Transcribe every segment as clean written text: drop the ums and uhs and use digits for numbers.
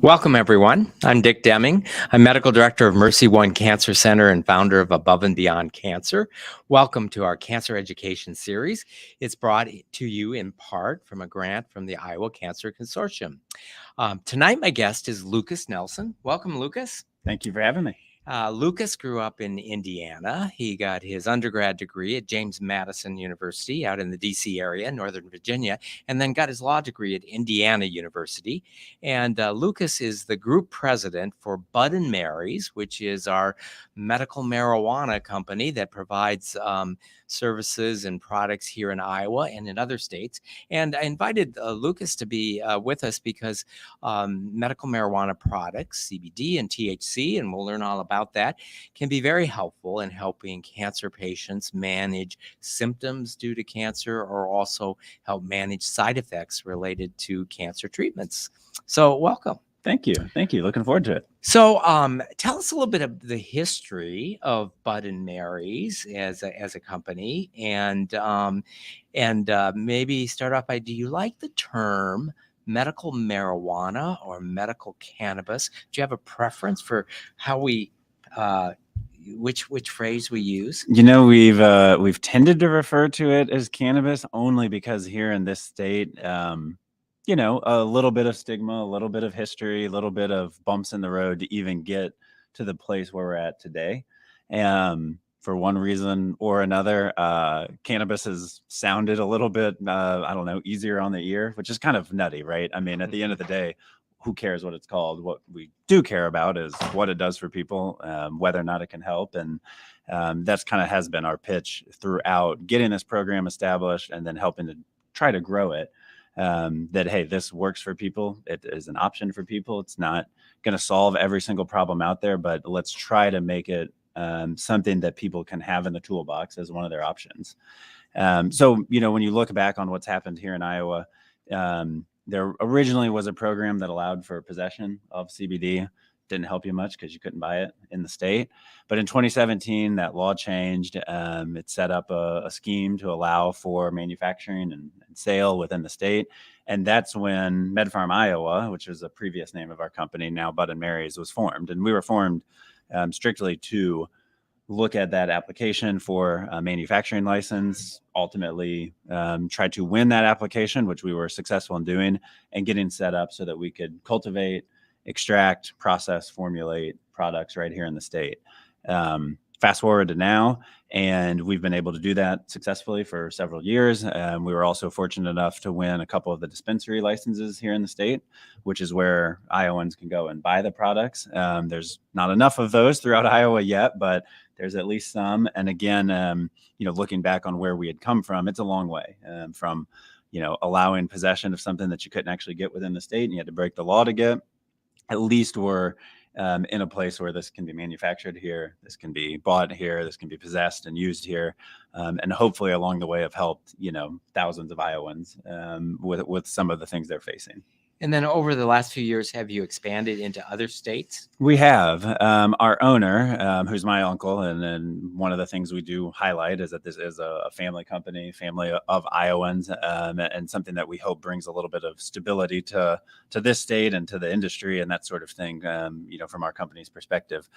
Welcome, everyone. I'm Dick Deming. I'm Medical Director of Mercy One Cancer Center and founder of Above and Beyond Cancer. Welcome to our Cancer Education Series. It's brought to you in part from a grant from the Iowa Cancer Consortium. Tonight, my guest is Lucas Nelson. Welcome, Lucas. Thank you for having me. Lucas grew up in Indiana. He got his undergrad degree at James Madison University out in the DC area, Northern Virginia, and then got his law degree at Indiana University. And Lucas is the group president for Bud and Mary's, which is our medical marijuana company that provides services and products here in Iowa and in other states. And I invited Lucas to be with us because medical marijuana products, CBD and THC, and we'll learn all about that, can be very helpful in helping cancer patients manage symptoms due to cancer or also help manage side effects related to cancer treatments. So welcome. Thank you. Thank you. Looking forward to it. So tell us a little bit of the history of Bud and Mary's as a company, and maybe start off by, do you like the term medical marijuana or medical cannabis? Do you have a preference for how we which phrase we use? You know, we've tended to refer to it as cannabis only because here in this state, you know, a little bit of stigma, a little bit of history, a little bit of bumps in the road to even get to the place where we're at today. For one reason or another, cannabis has sounded a little bit, I don't know, easier on the ear, which is kind of nutty, right? I mean, at the end of the day, who cares what it's called? What we do care about is what it does for people, whether or not it can help. And that's kind of has been our pitch throughout getting this program established and then helping to try to grow it. That, hey, this works for people. It is an option for people. It's not going to solve every single problem out there, but let's try to make it something that people can have in the toolbox as one of their options. So, you know, when you look back on what's happened here in Iowa, there originally was a program that allowed for possession of CBD. Didn't help you much because you couldn't buy it in the state. But in 2017, that law changed. It set up a scheme to allow for manufacturing and sale within the state. And that's when MedFarm Iowa, which was a previous name of our company, now Bud and Mary's, was formed. And we were formed strictly to look at that application for a manufacturing license, ultimately try to win that application, which we were successful in doing, and getting set up so that we could cultivate, extract, process, formulate products right here in the state. Fast forward to now, and we've been able to do that successfully for several years. We were also fortunate enough to win a couple of the dispensary licenses here in the state, which is where Iowans can go and buy the products. There's not enough of those throughout Iowa yet, but there's at least some. And again, you know, looking back on where we had come from, it's a long way from, you know, allowing possession of something that you couldn't actually get within the state and you had to break the law to get. At least we're in a place where this can be manufactured here, this can be bought here, this can be possessed and used here, and hopefully along the way have helped, you know, thousands of Iowans with some of the things they're facing. And then over the last few years, have you expanded into other states? We have. Our owner, who's my uncle, and then one of the things we do highlight is that this is a family company, family of Iowans, and something that we hope brings a little bit of stability to this state and to the industry and that sort of thing, you know, from our company's perspective.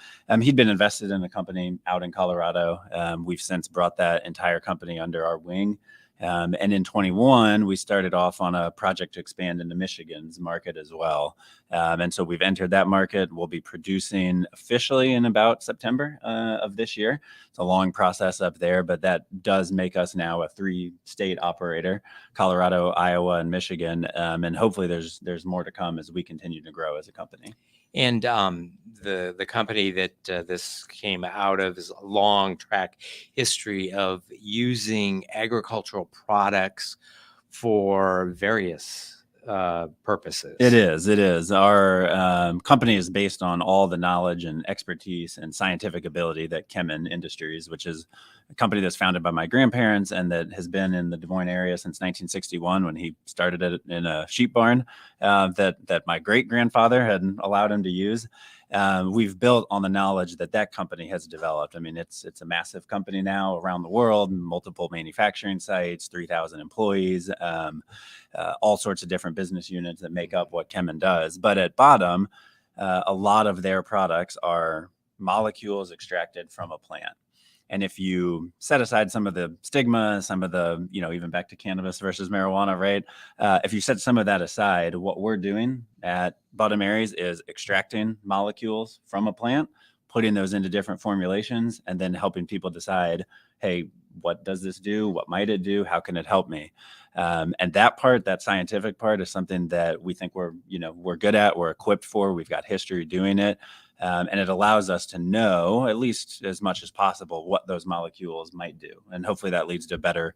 He'd been invested in a company out in Colorado. We've since brought that entire company under our wing. And in 21, we started off on a project to expand into Michigan's market as well. And so we've entered that market. We'll be producing officially in about September of this year. It's a long process up there, but that does make us now a 3-state operator: Colorado, Iowa, and Michigan. And hopefully there's more to come as we continue to grow as a company. And the company that this came out of is a long track history of using agricultural products for various purposes. It is. It is. Our company is based on all the knowledge and expertise and scientific ability that Chemin Industries, which is a company that's founded by my grandparents and that has been in the Des Moines area since 1961 when he started it in a sheep barn that my great grandfather had allowed him to use. We've built on the knowledge that company has developed. I mean, it's a massive company now around the world, multiple manufacturing sites, 3,000 employees, all sorts of different business units that make up what Chemin does. But at bottom, a lot of their products are molecules extracted from a plant. And if you set aside some of the stigma, some of the, even back to cannabis versus marijuana, right? If you set some of that aside, what we're doing at Bottom Aries is extracting molecules from a plant, putting those into different formulations, and then helping people decide, hey, what does this do? What might it do? How can it help me? And that scientific part is something that we think we're good at, we're equipped for, we've got history doing it. And it allows us to know, at least as much as possible, what those molecules might do. And hopefully that leads to better,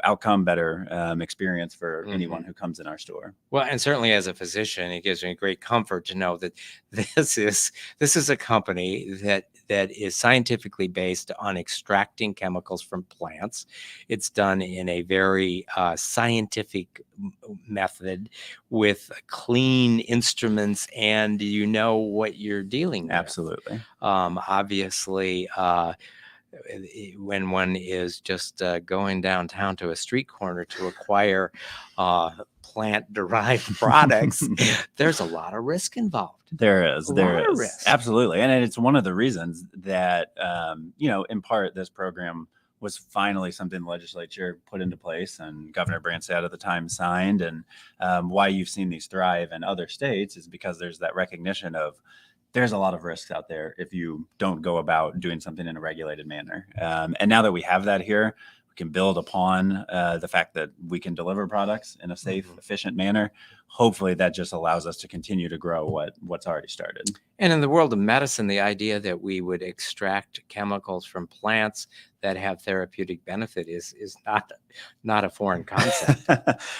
outcome, better experience for anyone who comes in our store. Well, and certainly as a physician, it gives me great comfort to know that this is a company that is scientifically based on extracting chemicals from plants. It's done in a very scientific method with clean instruments, and you know what you're dealing with. Absolutely. Obviously, when one is just going downtown to a street corner to acquire plant-derived products, there's a lot of risk involved. There is. Risk. Absolutely. And it's one of the reasons that, in part, this program was finally something the legislature put into place and Governor Branstad at the time signed. And why you've seen these thrive in other states is because there's that recognition of there's a lot of risks out there if you don't go about doing something in a regulated manner. And now that we have that here, we can build upon the fact that we can deliver products in a safe, efficient manner. Hopefully that just allows us to continue to grow what's already started. And in the world of medicine, the idea that we would extract chemicals from plants that have therapeutic benefit is not a foreign concept.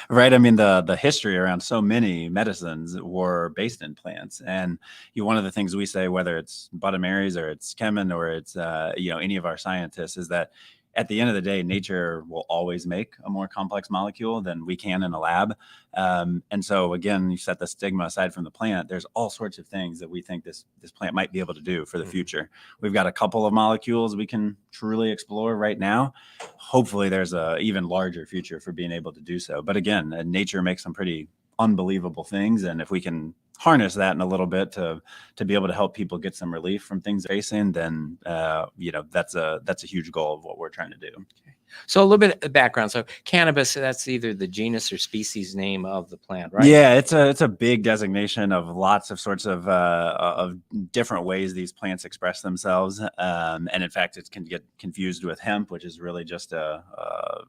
Right. I mean, the history around so many medicines were based in plants. And one of the things we say, whether it's Bottom Aries or it's Chemin or it's any of our scientists, is that at the end of the day, nature will always make a more complex molecule than we can in a lab. And so, again, you set the stigma aside from the plant, there's all sorts of things that we think this plant might be able to do for the future. We've got a couple of molecules we can truly explore right now. Hopefully, there's a even larger future for being able to do so. But again, nature makes some pretty unbelievable things. And if we can harness that in a little bit to be able to help people get some relief from things they're facing, then that's a huge goal of what we're trying to do. Okay. So a little bit of background. So cannabis, that's either the genus or species name of the plant, right? Yeah, it's a big designation of lots of sorts of different ways these plants express themselves. And in fact, it can get confused with hemp, which is really just a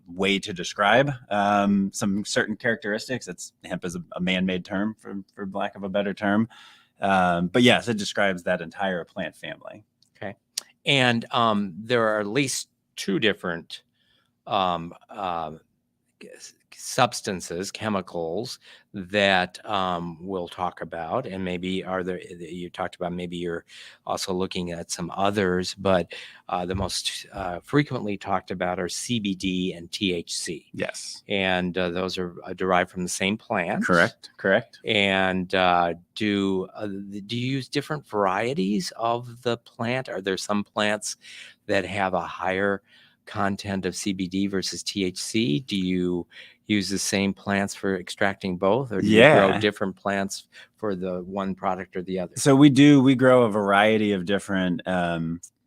way to describe some certain characteristics. Hemp is a man-made term for lack of a better term. But yes, it describes that entire plant family. Okay. And there are at least two different substances, chemicals that we'll talk about, and maybe you talked about, maybe you're also looking at some others, but the most frequently talked about are CBD and THC. Yes. And those are derived from the same plant. Correct. And do you use different varieties of the plant? Are there some plants that have a higher content of CBD versus THC? Do you use the same plants for extracting both, or do you grow different plants for the one product or the other? So we grow a variety of different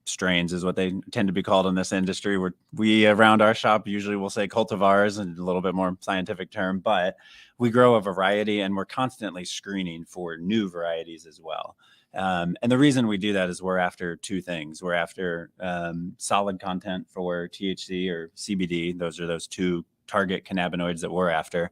strains, is what they tend to be called in this industry. We around our shop usually will say cultivars, and a little bit more scientific term, but we grow a variety, and we're constantly screening for new varieties as well. And the reason we do that is we're after two things. We're after solid content for THC or CBD. Those are those two target cannabinoids that we're after.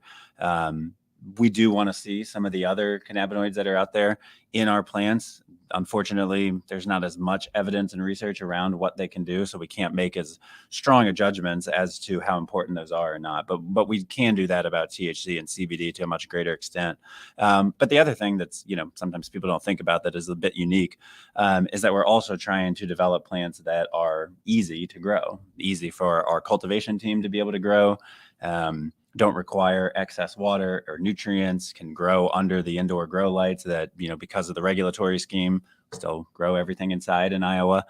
We do want to see some of the other cannabinoids that are out there in our plants Unfortunately, there's not as much evidence and research around what they can do, so we can't make as strong a judgments as to how important those are or not. But we can do that about THC and CBD to a much greater extent. But the other thing that's, sometimes people don't think about that is a bit unique, is that we're also trying to develop plants that are easy to grow, easy for our cultivation team to be able to grow. Don't require excess water or nutrients, can grow under the indoor grow lights that, because of the regulatory scheme, still grow everything inside in Iowa.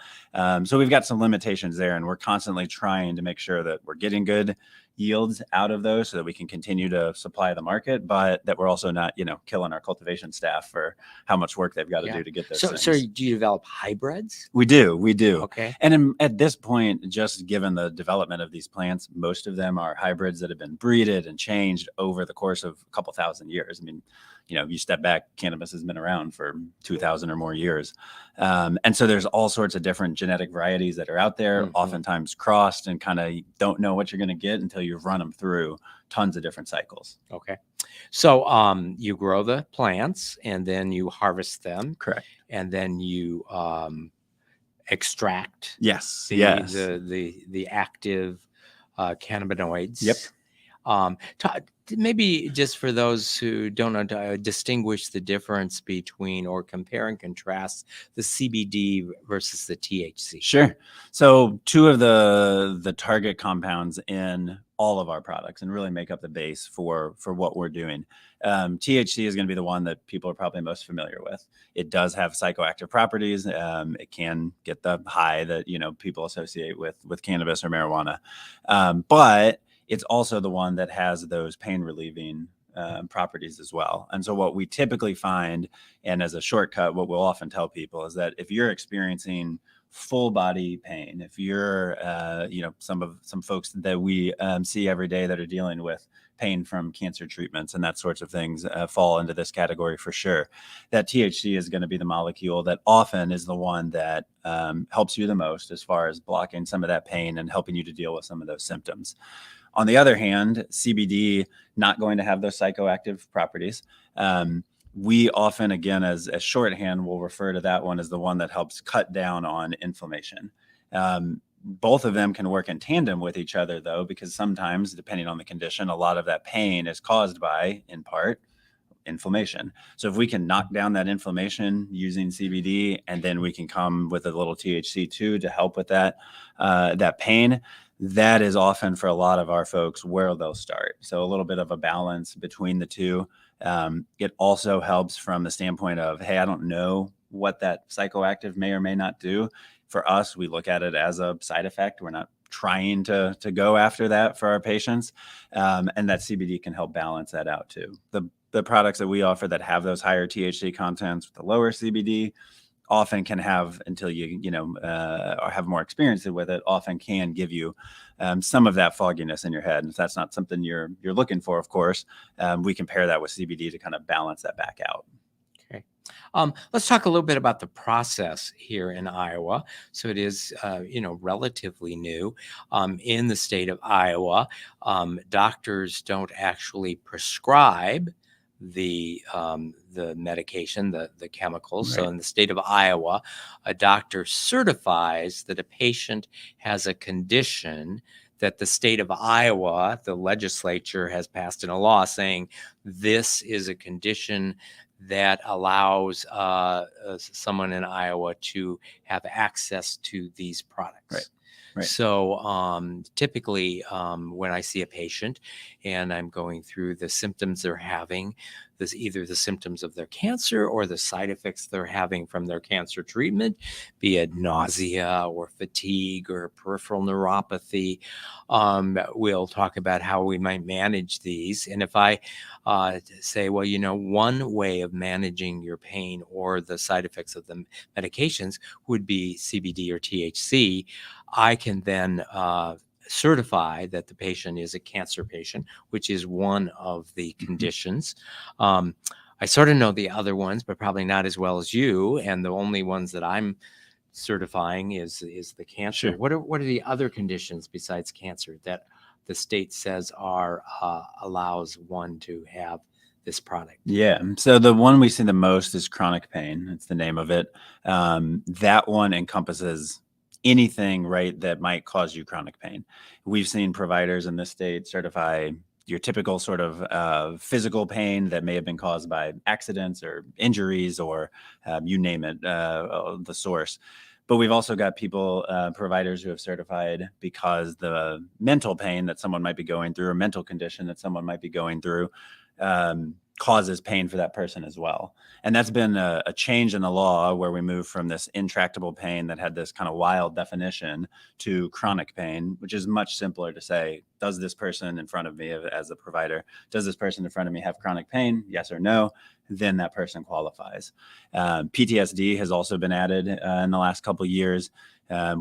So we've got some limitations there, and we're constantly trying to make sure that we're getting good yields out of those so that we can continue to supply the market, but that we're also not, killing our cultivation staff for how much work they've got to do to get those things. So do you develop hybrids? We do. Okay. And at this point, just given the development of these plants, most of them are hybrids that have been breeded and changed over the course of a couple thousand years. I mean, you step back, cannabis has been around for 2,000 or more years. And so there's all sorts of different genetic varieties that are out there, oftentimes crossed, and kind of don't know what you're going to get until you've run them through tons of different cycles. Okay. So you grow the plants and then you harvest them. Correct. And then you extract yes the active cannabinoids. Yep. Maybe just for those who don't know, to distinguish the difference between or compare and contrast the CBD versus the THC. Sure. So two of the target compounds in all of our products and really make up the base for what we're doing. THC is going to be the one that people are probably most familiar with. It does have psychoactive properties. It can get the high that, people associate with cannabis or marijuana. But it's also the one that has those pain relieving properties as well. And so what we typically find, and as a shortcut, what we'll often tell people is that if you're experiencing full body pain, if you're, some folks that we see every day that are dealing with pain from cancer treatments and that sorts of things fall into this category for sure. That THC is going to be the molecule that often is the one that helps you the most as far as blocking some of that pain and helping you to deal with some of those symptoms. On the other hand, CBD, not going to have those psychoactive properties. We often, again, as shorthand, will refer to that one as the one that helps cut down on inflammation. Both of them can work in tandem with each other, though, because sometimes, depending on the condition, a lot of that pain is caused by, in part, inflammation. So if we can knock down that inflammation using CBD, and then we can come with a little THC too to help with that pain, that is often for a lot of our folks where they'll start. So a little bit of a balance between the two. It also helps from the standpoint of, hey, I don't know what that psychoactive may or may not do. For us, we look at it as a side effect. We're not trying to go after that for our patients. And that CBD can help balance that out too. The products that we offer that have those higher THC contents with the lower CBD often can have, until you or have more experience with it, often can give you some of that fogginess in your head. And if that's not something you're looking for, of course, we can pair that with CBD to kind of balance that back out. Okay. Let's talk a little bit about the process here in Iowa. So it is, relatively new in the state of Iowa. Doctors don't actually prescribe the medication, the chemicals. Right. So in the state of Iowa, a doctor certifies that a patient has a condition that the state of Iowa, the legislature, has passed in a law saying this is a condition that allows someone in Iowa to have access to these products. Right. So typically when I see a patient and I'm going through the symptoms they're having, either the symptoms of their cancer or the side effects they're having from their cancer treatment, be it nausea or fatigue or peripheral neuropathy, we'll talk about how we might manage these. And if I say, well, one way of managing your pain or the side effects of the medications would be CBD or THC, I can then certify that the patient is a cancer patient, which is one of the conditions. I sort of know the other ones, but probably not as well as you. And the only ones that I'm certifying is the cancer. Sure. What are the other conditions besides cancer that the state says allows one to have this product? Yeah. So the one we see the most is chronic pain. It's the name of it. That one encompasses anything, right, that might cause you chronic pain. We've seen providers in this state certify your typical sort of physical pain that may have been caused by accidents or injuries or you name it, the source. But we've also got people, providers who have certified because the mental pain that someone might be going through, or mental condition that someone might be going through, causes pain for that person as well. And that's been a change in the law where we moved from this intractable pain that had this kind of wild definition to chronic pain, which is much simpler to say, does this person in front of me as a provider, does this person in front of me have chronic pain? Yes or no? Then that person qualifies. PTSD has also been added in the last couple of years.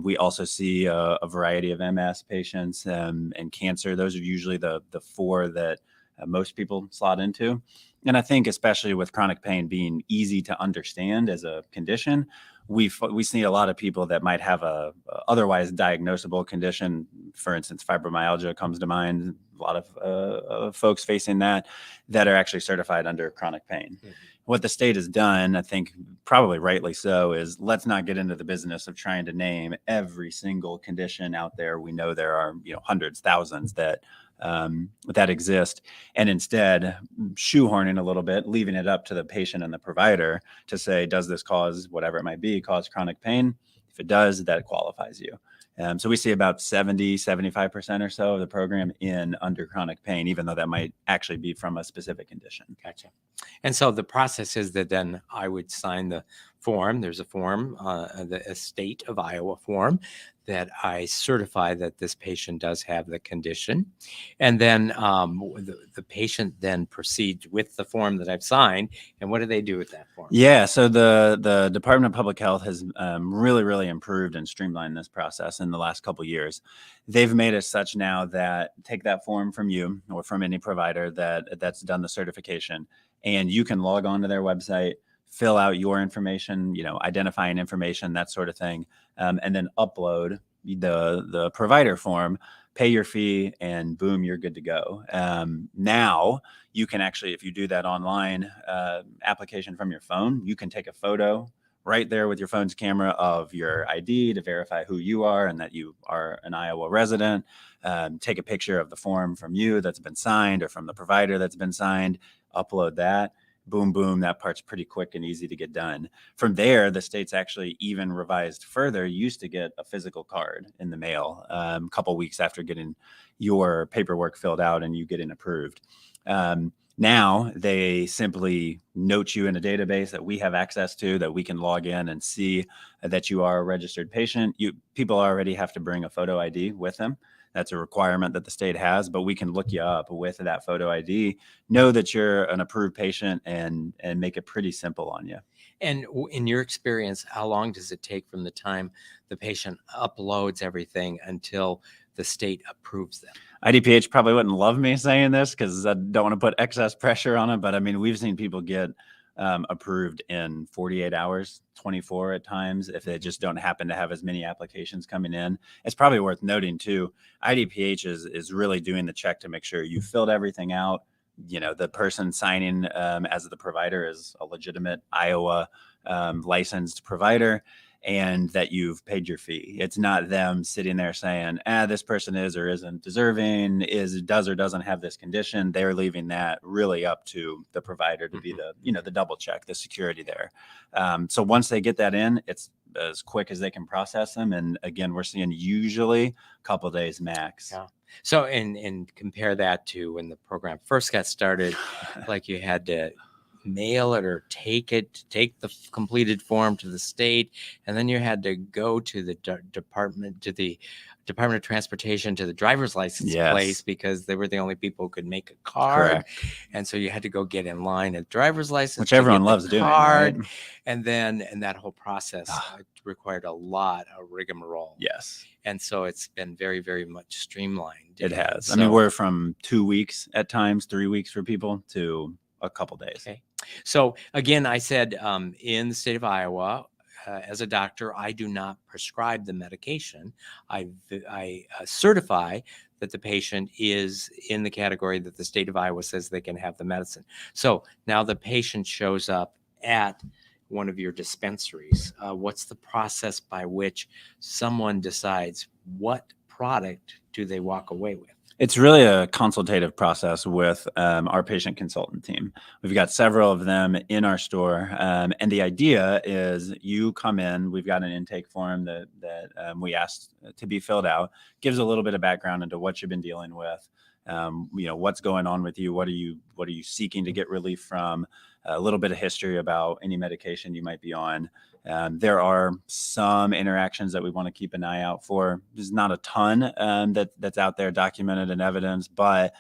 We also see a variety of MS patients and cancer. Those are usually the four that most people slot into. And I think especially with chronic pain being easy to understand as a condition, we see a lot of people that might have a otherwise diagnosable condition. For instance, fibromyalgia comes to mind. A lot of folks facing that are actually certified under chronic pain. Mm-hmm. What the state has done, I think probably rightly so, is let's not get into the business of trying to name every single condition out there. We know there are hundreds, thousands that exist, and instead shoehorning a little bit, leaving it up to the patient and the provider to say, does this cause whatever it might be, cause chronic pain? If it does, that qualifies you. So we see about 75% or so of the program in under chronic pain, even though that might actually be from a specific condition. Gotcha. And so the process is that then I would sign the form. There's a form, the State of Iowa form, that I certify that this patient does have the condition. And then the patient then proceeds with the form that I've signed. And what do they do with that form? Yeah, so the Department of Public Health has really improved and streamlined this process in the last couple of years. They've made it such now that take that form from you or from any provider that's done the certification, and you can log on to their website, fill out your information, identifying information, that sort of thing, and then upload the provider form, pay your fee, and boom, you're good to go. Now you can actually, if you do that online application from your phone, you can take a photo right there with your phone's camera of your ID to verify who you are and that you are an Iowa resident. Take a picture of the form from you that's been signed or from the provider that's been signed, upload that. Boom, boom, that part's pretty quick and easy to get done. From there, the state's actually even revised further. You used to get a physical card in the mail a couple weeks after getting your paperwork filled out and you getting approved. Now they simply note you in a database that we have access to, that we can log in and see that you are a registered patient. People already have to bring a photo ID with them. That's a requirement that the state has, but we can look you up with that photo ID, know that you're an approved patient, and make it pretty simple on you. And in your experience, how long does it take from the time the patient uploads everything until the state approves them? IDPH probably wouldn't love me saying this because I don't want to put excess pressure on it, but I mean, we've seen people get approved in 48 hours, 24 at times, if they just don't happen to have as many applications coming in. It's probably worth noting too, IDPH is really doing the check to make sure you filled everything out. The person signing as the provider is a legitimate Iowa licensed provider, and that you've paid your fee. It's not them sitting there saying, this person is or isn't deserving, does or doesn't have this condition. They're leaving that really up to the provider to be the double check, the security there. So once they get that in, it's as quick as they can process them. And again, we're seeing usually a couple of days max. Yeah. So, and compare that to when the program first got started, like you had to mail it or take the completed form to the state, and then you had to go to the Department of Transportation, to the driver's license place, because they were the only people who could make a card. Correct. And so you had to go get in line at driver's license, which everyone loves doing, right? And that whole process required a lot of rigmarole. Yes. And so it's been very, very much streamlined. It has. So, I mean, we're from 2 weeks at times, 3 weeks for people, to a couple days. Okay. So again, I said in the state of Iowa, as a doctor, I do not prescribe the medication. I certify that the patient is in the category that the state of Iowa says they can have the medicine. So now the patient shows up at one of your dispensaries. What's the process by which someone decides what product do they walk away with? It's really a consultative process with our patient consultant team. We've got several of them in our store. And the idea is you come in, we've got an intake form that we asked to be filled out, gives a little bit of background into what you've been dealing with, what's going on with you, what are you seeking to get relief from, a little bit of history about any medication you might be on. There are some interactions that we want to keep an eye out for. There's not a ton that's out there documented in evidence, but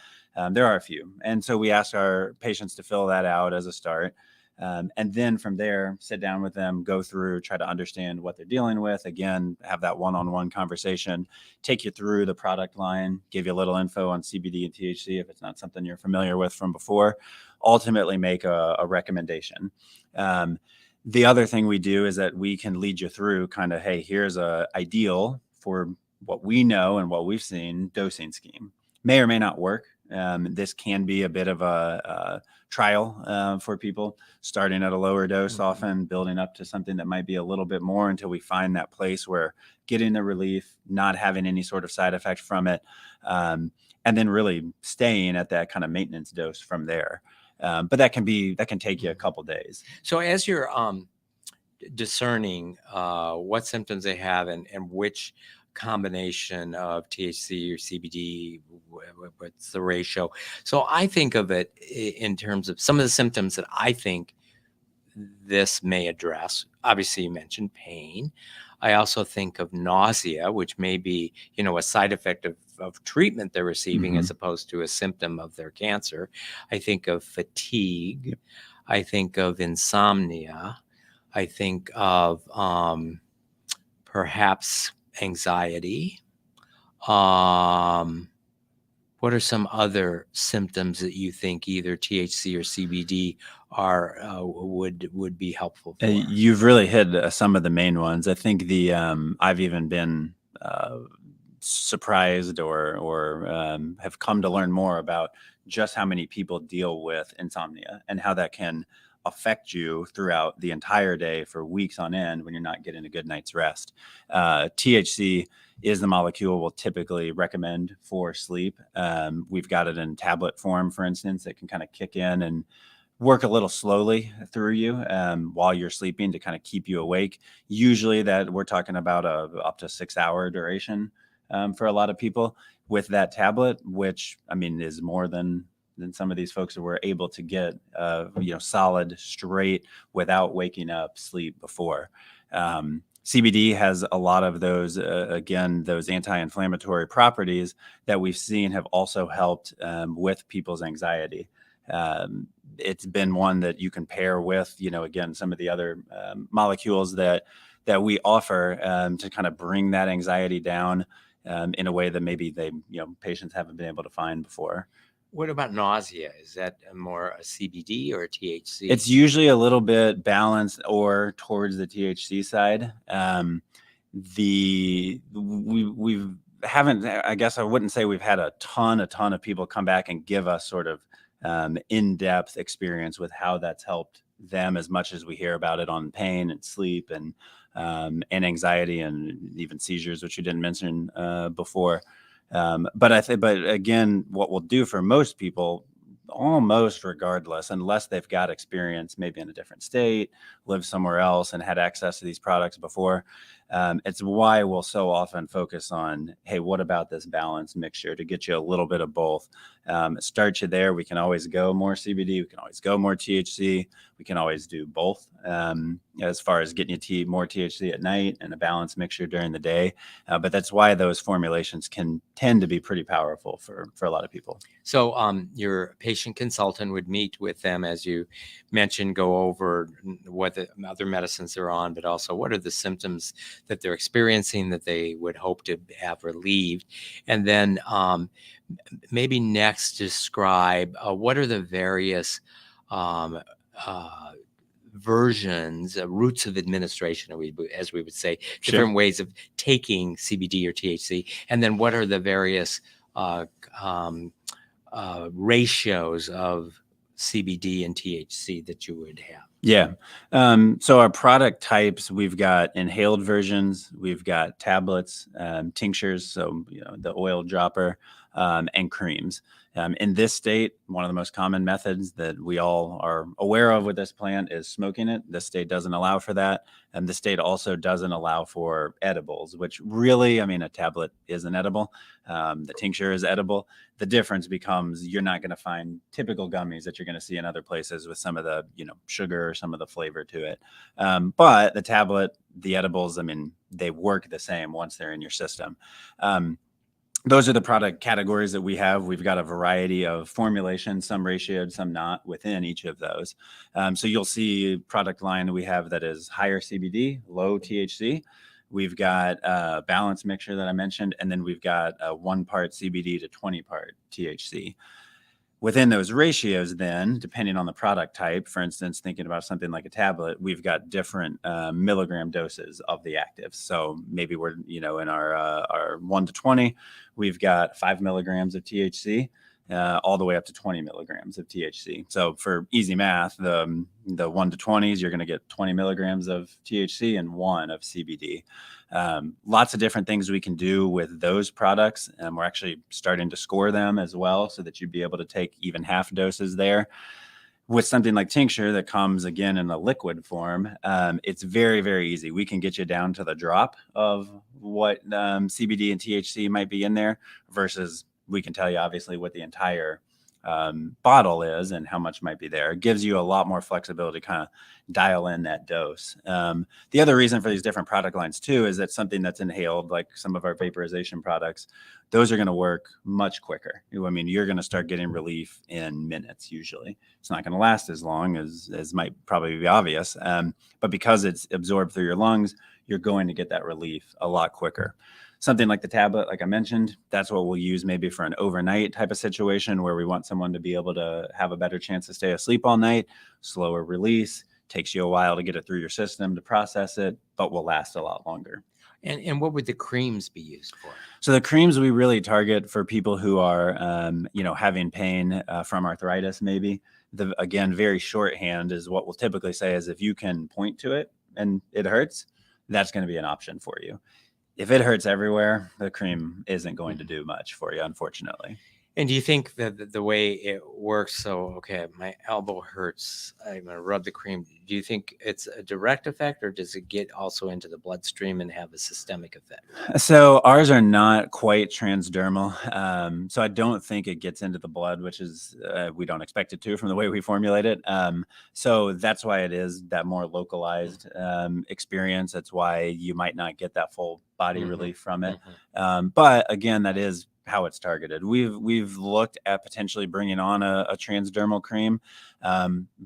there are a few. And so we ask our patients to fill that out as a start. And then from there, sit down with them, go through, try to understand what they're dealing with. Again, have that one-on-one conversation, take you through the product line, give you a little info on CBD and THC if it's not something you're familiar with from before, ultimately make a recommendation. The other thing we do is that we can lead you through kind of, hey, here's a ideal for what we know and what we've seen dosing scheme. May or may not work. This can be a bit of a trial for people, starting at a lower dose, often building up to something that might be a little bit more until we find that place where getting the relief, not having any sort of side effect from it, and then really staying at that kind of maintenance dose from there. But that can take you a couple days. So as you're discerning what symptoms they have and which combination of THC or CBD, what's the ratio? So I think of it in terms of some of the symptoms that I think this may address. Obviously, you mentioned pain. I also think of nausea, which may be, a side effect of treatment they're receiving as opposed to a symptom of their cancer. I think of fatigue. I think of insomnia. I think of perhaps anxiety. What are some other symptoms that you think either THC or CBD are would be helpful for? You've really hit some of the main ones. I think I've even been surprised or have come to learn more about just how many people deal with insomnia and how that can affect you throughout the entire day for weeks on end when you're not getting a good night's rest. THC is the molecule we'll typically recommend for sleep. We've got it in tablet form, for instance, that can kind of kick in and work a little slowly through you while you're sleeping to kind of keep you awake. Usually that we're talking about up to 6-hour duration for a lot of people with that tablet, which is more than some of these folks that were able to get solid, straight, without waking up sleep before. CBD has a lot of those, those anti-inflammatory properties that we've seen have also helped with people's anxiety. It's been one that you can pair with, some of the other molecules that we offer to kind of bring that anxiety down in a way that maybe patients haven't been able to find before. What about nausea? Is that more a CBD or a THC? It's usually a little bit balanced or towards the THC side. I guess I wouldn't say we've had a ton of people come back and give us sort of in-depth experience with how that's helped them as much as we hear about it on pain and sleep and anxiety and even seizures, which you didn't mention before. But again, what we'll do for most people, almost regardless, unless they've got experience, maybe in a different state, lived somewhere else and had access to these products before. It's why we'll so often focus on, hey, what about this balanced mixture to get you a little bit of both? Start you there. We can always go more CBD. We can always go more THC. We can always do both as far as getting you more THC at night and a balanced mixture during the day. But that's why those formulations can tend to be pretty powerful for a lot of people. So your patient consultant would meet with them, as you mentioned, go over what the other medicines they're on, but also what are the symptoms that they're experiencing that they would hope to have relieved. And then maybe next describe what are the various versions, routes of administration, as we would say, different ways of taking CBD or THC. And then what are the various uh, um, ratios of CBD and THC that you would have? Yeah. So our product types, we've got inhaled versions, we've got tablets, tinctures, so the oil dropper, and creams. In this state, one of the most common methods that we all are aware of with this plant is smoking it. The state doesn't allow for that. And the state also doesn't allow for edibles, which really, I mean, a tablet is an edible. The tincture is edible. The difference becomes you're not going to find typical gummies that you're going to see in other places with some of the, sugar or some of the flavor to it. But the tablet, the edibles, I mean, they work the same once they're in your system. Those are the product categories that we have. We've got a variety of formulations, some ratioed, some not within each of those. So you'll see product line we have that is higher CBD, low THC. We've got a balance mixture that I mentioned, and then we've got a 1 part CBD to 20 part THC. Within those ratios, then, depending on the product type, for instance, thinking about something like a tablet, we've got different milligram doses of the actives. So maybe we're, in our 1 to 20, we've got 5 milligrams of THC, all the way up to 20 milligrams of THC. So for easy math, the 1 to 20s, you're going to get 20 milligrams of THC and 1 of CBD. Lots of different things we can do with those products. And we're actually starting to score them as well so that you'd be able to take even half doses there. With something like tincture that comes again in a liquid form, it's very, very easy. We can get you down to the drop of what CBD and THC might be in there versus we can tell you obviously what the entire bottle is and how much might be there. It gives you a lot more flexibility to kind of dial in that dose. The other reason for these different product lines too is that something that's inhaled, like some of our vaporization products, those are going to work much quicker. I mean, you're going to start getting relief in minutes usually. It's not going to last as long as might probably be obvious, but because it's absorbed through your lungs, you're going to get that relief a lot quicker. Something like the tablet, like I mentioned, that's what we'll use maybe for an overnight type of situation where we want someone to be able to have a better chance to stay asleep all night. Slower release, takes you a while to get it through your system to process it, but will last a lot longer. And what would the creams be used for? So the creams we really target for people who are, having pain from arthritis, maybe. Again, very shorthand is what we'll typically say is if you can point to it and it hurts, that's going to be an option for you. If it hurts everywhere, the cream isn't going to do much for you, unfortunately. And do you think that the way it works, so, okay, my elbow hurts, I'm going to rub the cream. Do you think it's a direct effect or does it get also into the bloodstream and have a systemic effect? So ours are not quite transdermal. So I don't think it gets into the blood, which is, we don't expect it to from the way we formulate it. So that's why it is that more localized experience. That's why you might not get that full body relief from it. But again, that is how it's targeted. We've looked at potentially bringing on a transdermal cream,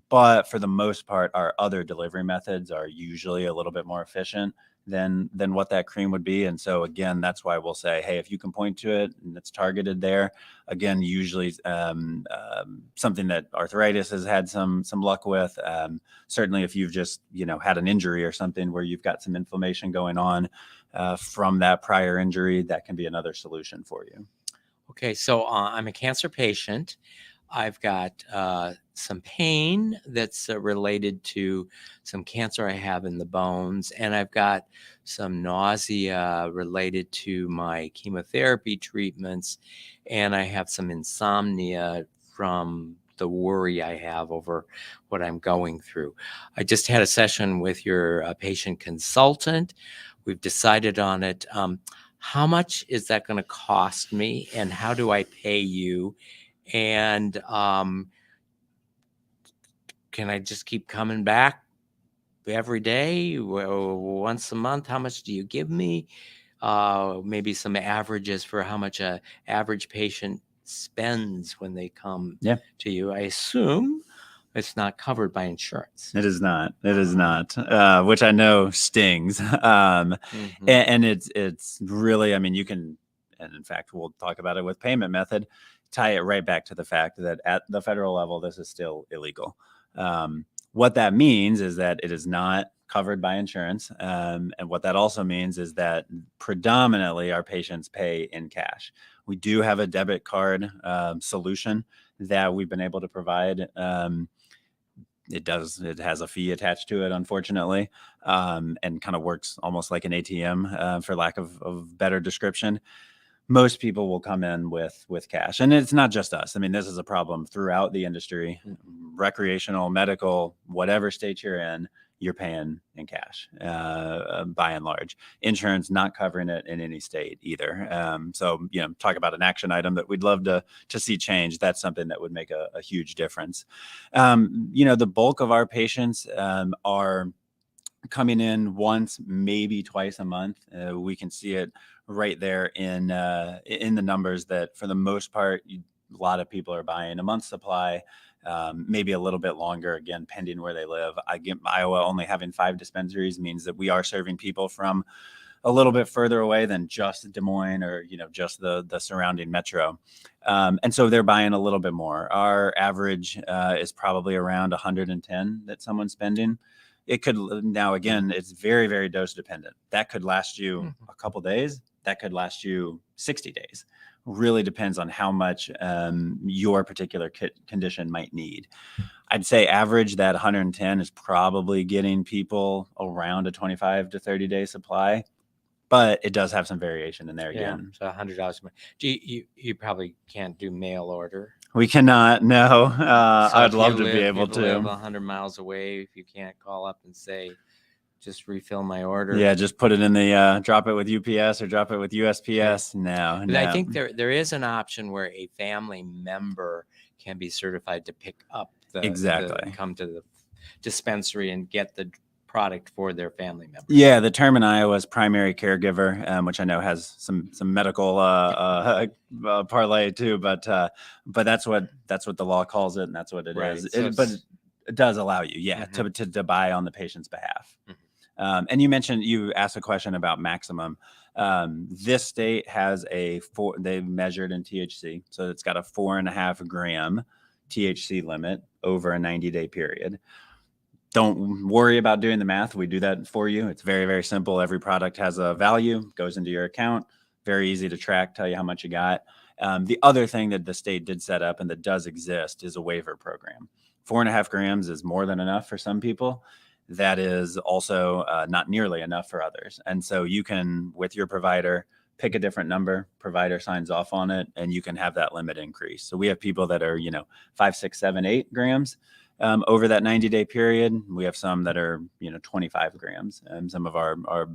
but for the most part, our other delivery methods are usually a little bit more efficient than what that cream would be. And so again, that's why we'll say, hey, if you can point to it and it's targeted there, again, usually something that arthritis has had some luck with. Certainly if you've just had an injury or something where you've got some inflammation going on from that prior injury, that can be another solution for you. Okay, so I'm a cancer patient. I've got some pain that's related to some cancer I have in the bones, and I've got some nausea related to my chemotherapy treatments, and I have some insomnia from the worry I have over what I'm going through. I just had a session with your patient consultant. We've decided on it. How much is that going to cost me, and how do I pay you? And can I just keep coming back every day, once a month? How much do you give me? Maybe some averages for how much a average patient spends when they come to you. I assume it's not covered by insurance. It is not. It is not, which I know stings. And it's really, I mean, you can, and in fact, we'll talk about it with payment method, tie it right back to the fact that at the federal level, this is still illegal. What that means is that it is not covered by insurance. And what that also means is that predominantly our patients pay in cash. We do have a debit card solution that we've been able to provide. It has a fee attached to it, unfortunately, and kind of works almost like an ATM for lack of better description. Most people will come in with cash, and it's not just us. I mean, this is a problem throughout the industry, recreational, medical, whatever state you're in, you're paying in cash by and large. Insurance not covering it in any state either. So, talk about an action item that we'd love to see change. That's something that would make a huge difference. The bulk of our patients are coming in once, maybe twice a month. We can see it right there in the numbers that for the most part, a lot of people are buying a month's supply, maybe a little bit longer, again, pending where they live. Iowa only having 5 dispensaries means that we are serving people from a little bit further away than just Des Moines or, just the surrounding metro. And so they're buying a little bit more. Our average is probably around 110 that someone's spending. It could, now again, it's very, very dose dependent. That could last you a couple days. That could last you 60 days. Really depends on how much your particular condition might need. I'd say average that 110 is probably getting people around a 25 to 30 day supply, but it does have some variation in there again. So $100. Do you probably can't do mail order? We cannot. No, So I'd love to be able to. Live to. 100 miles away. If you can't call up and say, just refill my order. Yeah, just put it in the drop it with UPS or drop it with USPS. No, But I think there is an option where a family member can be certified to pick up come to the dispensary and get the product for their family member. Yeah, the term in Iowa is primary caregiver, which I know has some medical parlay too, but that's what the law calls it, and that's what it is. So but it does allow you, to buy on the patient's behalf. And you asked a question about maximum. This state has they measured in THC, so it's got a 4.5 gram THC limit over a 90-day period. Don't worry about doing the math. We do that for you. It's very, very simple. Every product has a value, goes into your account. Very easy to track, tell you how much you got. The other thing that the state did set up and that does exist is a waiver program. 4.5 grams is more than enough for some people. That is also not nearly enough for others. And so you can, with your provider, pick a different number, provider signs off on it, and you can have that limit increase. So we have people that are, 5, 6, 7, 8 grams. Over that 90-day period. We have some that are, 25 grams, and some of our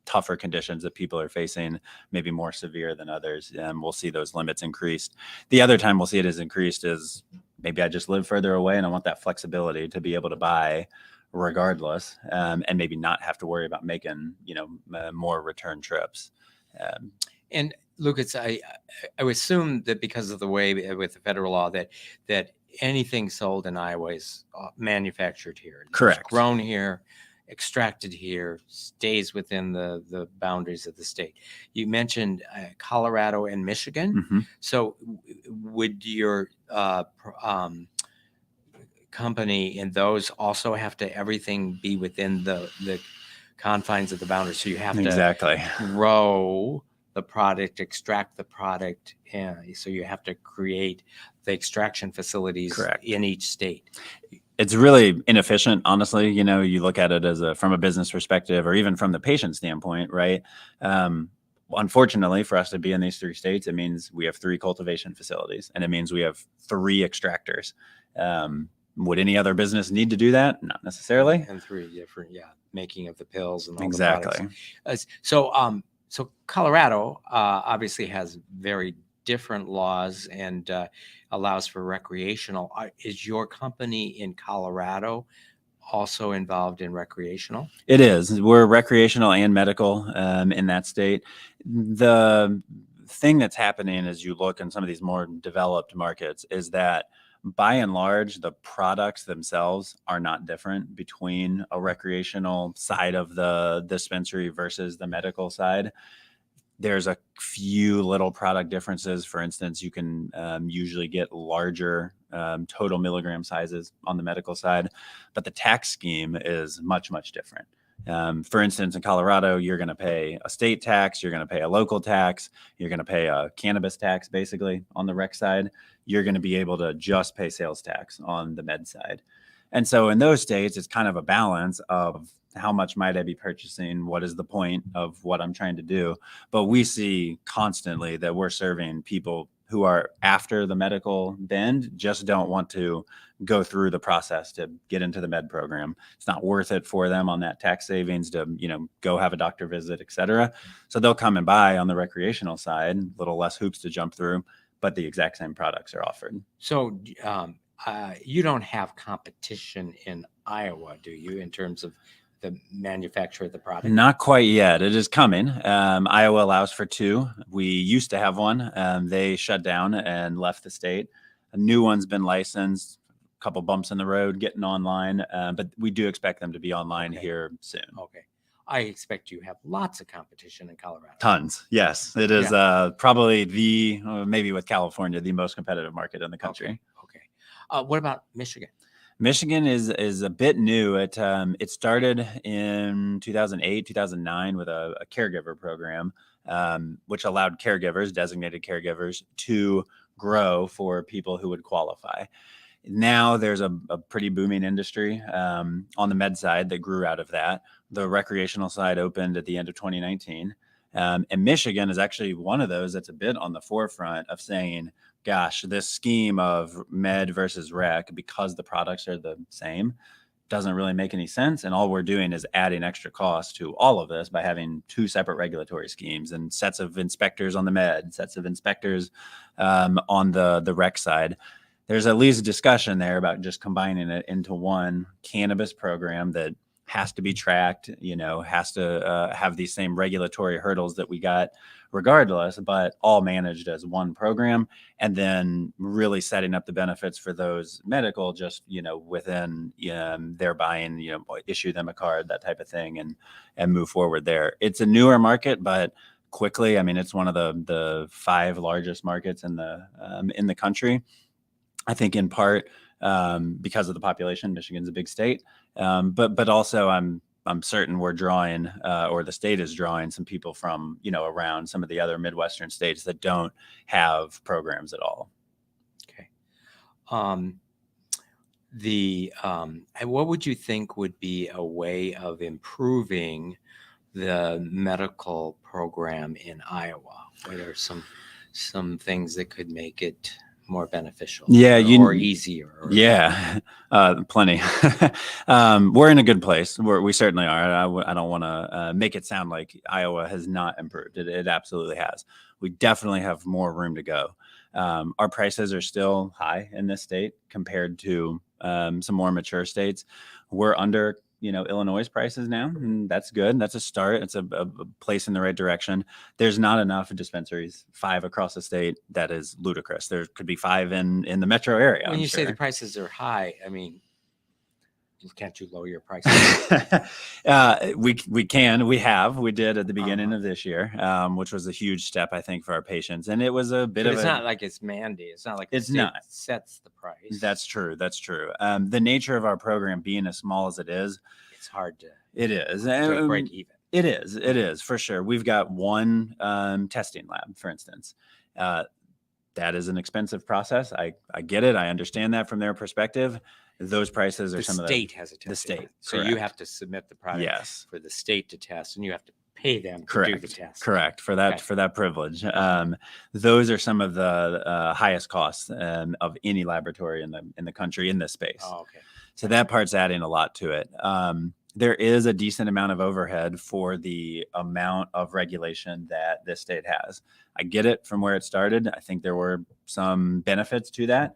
tougher conditions that people are facing, maybe more severe than others. And we'll see those limits increased. The other time we'll see it as increased is maybe I just live further away and I want that flexibility to be able to buy regardless, and maybe not have to worry about making, more return trips. And Lucas, I would assume that because of the way with the federal law that anything sold in Iowa is manufactured here. Correct. It's grown here, extracted here, stays within the boundaries of the state. You mentioned Colorado and Michigan. So would your company in those also have to everything be within the confines of the boundaries? So you have to grow the product, extract the product, and so you have to create the extraction facilities in each state. It's really inefficient, honestly. You look at it as from a business perspective, or even from the patient standpoint, right? Unfortunately, for us to be in these 3 states, it means we have 3 cultivation facilities, and it means we have 3 extractors. Would any other business need to do that? Not necessarily. And 3 different, making of the pills and all exactly. The products. So Colorado obviously has very different laws and allows for recreational. Is your company in Colorado also involved in recreational? It is. We're recreational and medical in that state. The thing that's happening as you look in some of these more developed markets is that by and large, the products themselves are not different between a recreational side of the dispensary versus the medical side. There's a few little product differences. For instance, you can usually get larger total milligram sizes on the medical side, but the tax scheme is much, much different. For instance, in Colorado, you're going to pay a state tax, you're going to pay a local tax, you're going to pay a cannabis tax, basically, on the rec side. You're going to be able to just pay sales tax on the med side. And so in those states, it's kind of a balance of how much might I be purchasing? What is the point of what I'm trying to do? But we see constantly that we're serving people who are after the medical bend, just don't want to go through the process to get into the med program. It's not worth it for them on that tax savings to, go have a doctor visit, et cetera. So they'll come and buy on the recreational side, a little less hoops to jump through, but the exact same products are offered. So you don't have competition in Iowa, do you, in terms of the manufacturer of the product? Not quite yet. It is coming. Iowa allows for 2. We used to have one. They shut down and left the state. A new one's been licensed. A couple bumps in the road getting online, but we do expect them to be online here soon. Okay. I expect you have lots of competition in Colorado. Tons. Yes. It is probably maybe with California, the most competitive market in the country. Okay. What about Michigan? Michigan is a bit new. It started in 2008, 2009 with a caregiver program, which allowed caregivers, designated caregivers, to grow for people who would qualify. Now there's a pretty booming industry on the med side that grew out of that. The recreational side opened at the end of 2019. And Michigan is actually one of those that's a bit on the forefront of saying, gosh, this scheme of med versus rec, because the products are the same, doesn't really make any sense. And all we're doing is adding extra cost to all of this by having 2 separate regulatory schemes and sets of inspectors on the med, sets of inspectors on the rec side. There's at least a discussion there about just combining it into one cannabis program that has to be tracked, has to have these same regulatory hurdles that we got regardless, but all managed as one program, and then really setting up the benefits for those medical, just, within their buying, issue them a card, that type of thing, and move forward there. It's a newer market, but quickly, it's one of the 5 largest markets in the country. I think in part because of the population. Michigan's a big state, but also I'm certain we're drawing, or the state is drawing, some people from around some of the other Midwestern states that don't have programs at all. Okay. What would you think would be a way of improving the medical program in Iowa? What are some things that could make it more beneficial, or easier? Plenty. We're in a good place. We certainly are. I don't want to make it sound like Iowa has not improved. It absolutely has. We definitely have more room to go. Our prices are still high in this state compared to some more mature states. We're under Illinois' prices now, and that's good. That's a start. It's a place in the right direction. There's not enough dispensaries, 5 across the state. That is ludicrous. There could be 5 in the metro area. When you say the prices are high, can't you lower your prices? We can. We did at the beginning of this year, which was a huge step, I think, for our patients. And it was a bit it's not like it's mandated. It's not like it's not sets the price. That's true. The nature of our program being as small as it is, it's hard to. It is to break even. It is for sure. We've got one testing lab, for instance. That is an expensive process. I get it. I understand that from their perspective. Those prices are some of the state has a test. The state. So correct. You have to submit the product for the state to test, and you have to pay them to do the test. Correct. For that privilege. Those are some of the highest costs of any laboratory in the country in this space. Oh, okay. So that part's adding a lot to it. There is a decent amount of overhead for the amount of regulation that this state has. I get it from where it started. I think there were some benefits to that.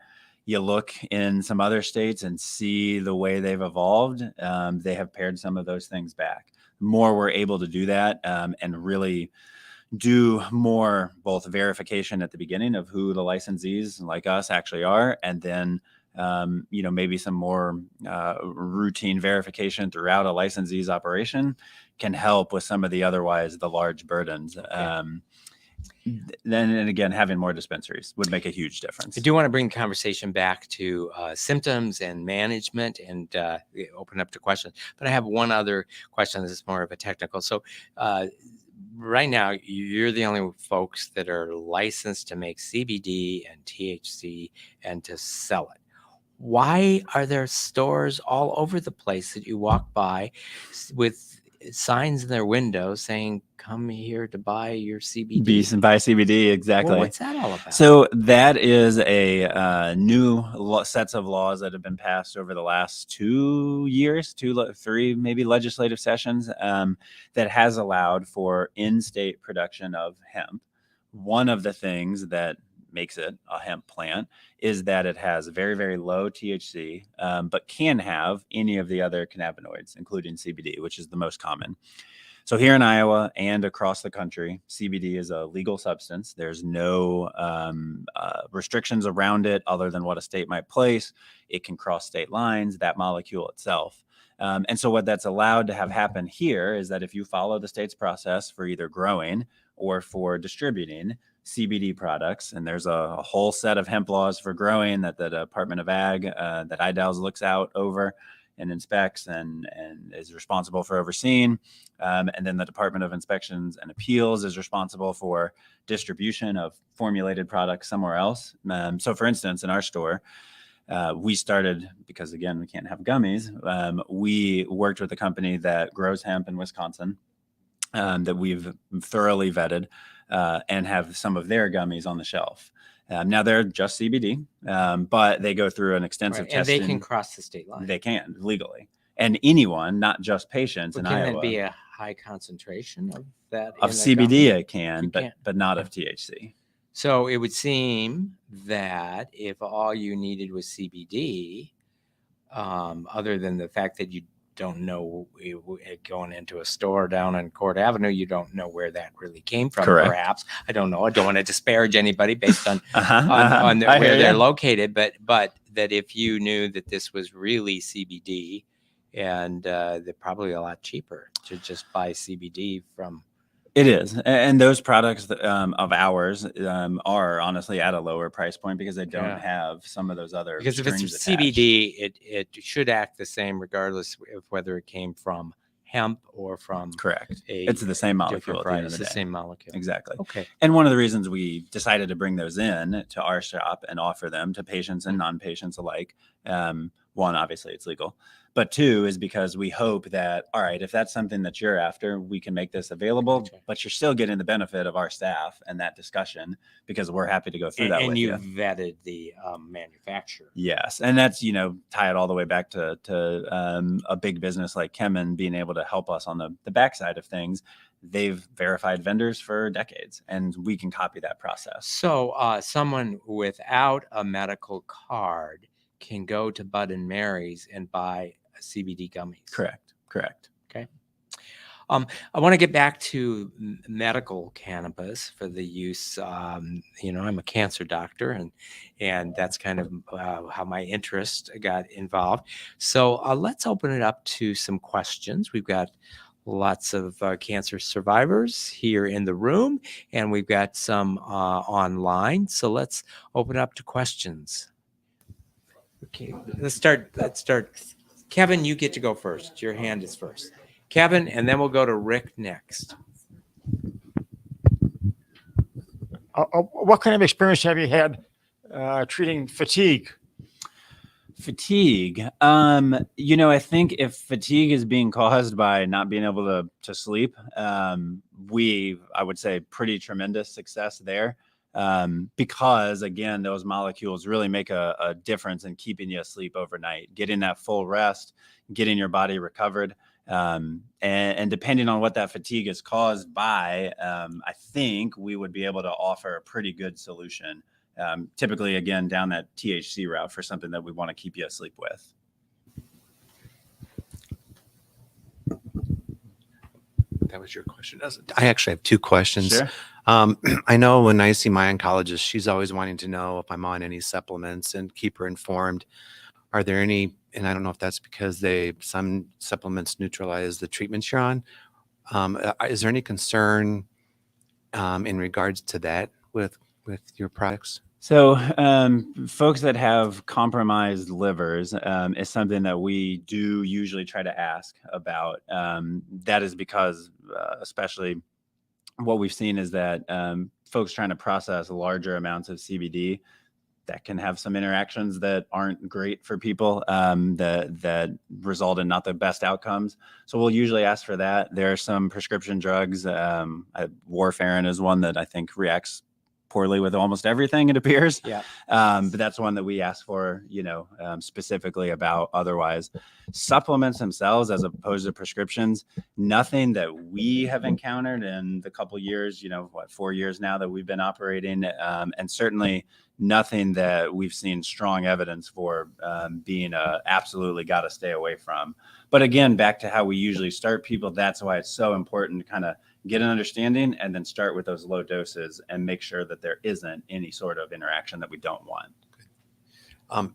You look in some other states and see the way they've evolved. They have pared some of those things back. The more we're able to do that and really do more both verification at the beginning of who the licensees like us actually are, and then maybe some more routine verification throughout a licensee's operation can help with some of the otherwise the large burdens. Then and again, having more dispensaries would make a huge difference. I do want to bring the conversation back to symptoms and management and open up to questions. But I have one other question. This is more of a technical. So right now, you're the only folks that are licensed to make CBD and THC and to sell it. Why are there stores all over the place that you walk by with signs in their windows saying, come here to buy your CBD? Buy CBD, exactly. Well, what's that all about? So that is a new sets of laws that have been passed over the last 2 years, 3 maybe legislative sessions, that has allowed for in-state production of hemp. One of the things that makes it a hemp plant is that it has very, very low THC, but can have any of the other cannabinoids, including CBD, which is the most common. So here in Iowa and across the country, CBD is a legal substance. There's no restrictions around it other than what a state might place. It can cross state lines, that molecule itself. And so what that's allowed to have happen here is that if you follow the state's process for either growing or for distributing CBD products, and there's a whole set of hemp laws for growing that the Department of Ag, that IDALS looks out over and inspects and is responsible for overseeing. And then the Department of Inspections and Appeals is responsible for distribution of formulated products somewhere else. So for instance, in our store, we started, because again, we can't have gummies. We worked with a company that grows hemp in Wisconsin, that we've thoroughly vetted, and have some of their gummies on the shelf. Now they're just CBD, but they go through an extensive testing. And they can cross the state line. They can legally, and anyone, not just patients in Iowa. Can it be a high concentration of that? Of CBD, it can, but not of THC. So it would seem that if all you needed was CBD, other than the fact that you don't know, going into a store down on Court Avenue, you don't know where that really came from. Correct. Perhaps, I don't know. I don't want to disparage anybody based on where they're located, but that if you knew that this was really CBD, and they're probably a lot cheaper to just buy CBD from. It is, and those products of ours are honestly at a lower price point because they don't have some of those other. Because if it's CBD, it should act the same regardless of whether it came from hemp or from. Correct. It's the same molecule. At the end of the day. Same molecule. Exactly. Okay. And one of the reasons we decided to bring those in to our shop and offer them to patients and non-patients alike, one, obviously it's legal, but two is because we hope that, all right, if that's something that you're after, we can make this available, but you're still getting the benefit of our staff and that discussion because we're happy to go through that with you. And you vetted the manufacturer. Yes. And that's, tie it all the way back to a big business like Chemin being able to help us on the backside of things. They've verified vendors for decades, and we can copy that process. So someone without a medical card can go to Bud and Mary's and buy CBD gummies. Correct. Okay. I want to get back to medical cannabis for the use. I'm a cancer doctor, and that's kind of how my interest got involved. So let's open it up to some questions. We've got lots of cancer survivors here in the room, and we've got some online. So let's open up to questions. Okay, let's start. Kevin, you get to go first. Your hand is first. Kevin, and then we'll go to Rick next. What kind of experience have you had treating fatigue? Fatigue. I think if fatigue is being caused by not being able to sleep, I would say pretty tremendous success there. Because again, those molecules really make a difference in keeping you asleep overnight, getting that full rest, getting your body recovered. And depending on what that fatigue is caused by, I think we would be able to offer a pretty good solution. Typically, again, down that THC route for something that we want to keep you asleep with. That was your question. I actually have two questions. Sure. I know when I see my oncologist, she's always wanting to know if I'm on any supplements and keep her informed. Are there any, and I don't know if that's because some supplements neutralize the treatments you're on. Is there any concern in regards to that with your products? So, folks that have compromised livers is something that we do usually try to ask about. That is because, especially what we've seen is that folks trying to process larger amounts of CBD, that can have some interactions that aren't great for people, that result in not the best outcomes. So we'll usually ask for that. There are some prescription drugs. Warfarin is one that I think reacts poorly with almost everything, it appears. Yeah. But that's one that we ask for, specifically about. Otherwise, supplements themselves, as opposed to prescriptions, nothing that we have encountered in the couple years, 4 years now that we've been operating, and certainly nothing that we've seen strong evidence for being absolutely got to stay away from. But again, back to how we usually start people, that's why it's so important to kind of get an understanding and then start with those low doses and make sure that there isn't any sort of interaction that we don't want.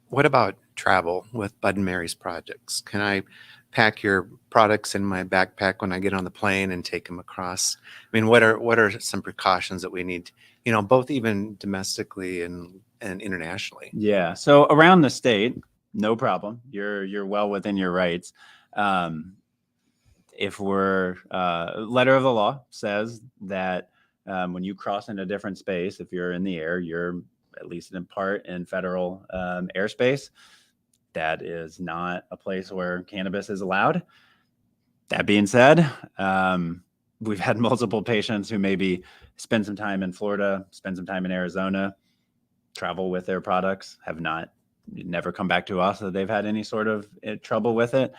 What about travel with Bud and Mary's projects? Can I pack your products in my backpack when I get on the plane and take them across? I mean, what are some precautions that we need, both even domestically and internationally? Yeah. So around the state, no problem. You're well within your rights. If we're letter of the law says that when you cross into a different space, if you're in the air, you're at least in part in federal airspace. That is not a place where cannabis is allowed. That being said, we've had multiple patients who maybe spend some time in Florida, spend some time in Arizona, travel with their products, never come back to us that they've had any sort of trouble with it.